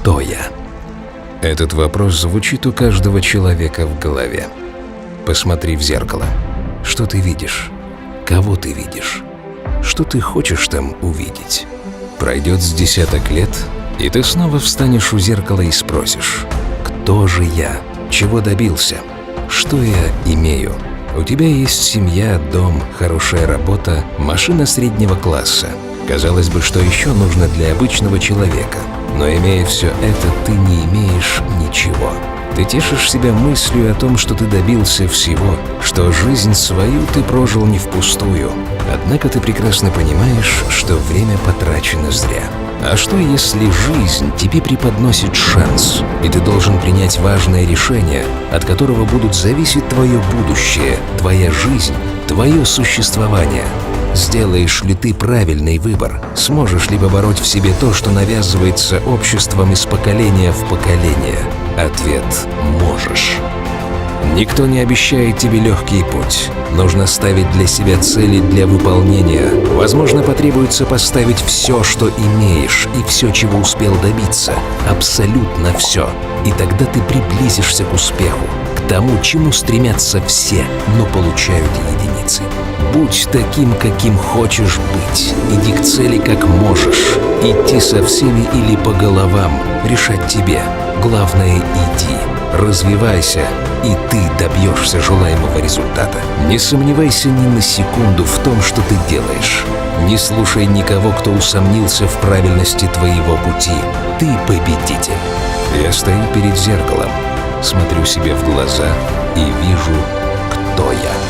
Кто я? Этот вопрос звучит у каждого человека в голове. Посмотри в зеркало. Что ты видишь? Кого ты видишь? Что ты хочешь там увидеть? Пройдет с десяток лет, и ты снова встанешь у зеркала и спросишь: кто же я? Чего добился? Что я имею? У тебя есть семья, дом, хорошая работа, машина среднего класса. Казалось бы, что еще нужно для обычного человека? Но имея все это, ты не имеешь ничего. Ты тешишь себя мыслью о том, что ты добился всего, что жизнь свою ты прожил не впустую. Однако ты прекрасно понимаешь, что время потрачено зря. А что, если жизнь тебе преподносит шанс, и ты должен принять важное решение, от которого будут зависеть твое будущее, твоя жизнь, твое существование? Сделаешь ли ты правильный выбор? Сможешь ли побороть в себе то, что навязывается обществом из поколения в поколение? Ответ – можешь. Никто не обещает тебе легкий путь. Нужно ставить для себя цели для выполнения. Возможно, потребуется поставить все, что имеешь, и все, чего успел добиться. Абсолютно все. И тогда ты приблизишься к успеху, к тому, чему стремятся все, но получают единицы. Будь таким, каким хочешь быть. Иди к цели, как можешь. Идти со всеми или по головам — решать тебе. Главное — иди. Развивайся, и ты добьешься желаемого результата. Не сомневайся ни на секунду в том, что ты делаешь. Не слушай никого, кто усомнился в правильности твоего пути. Ты победитель. Я стою перед зеркалом, смотрю себе в глаза и вижу, кто я.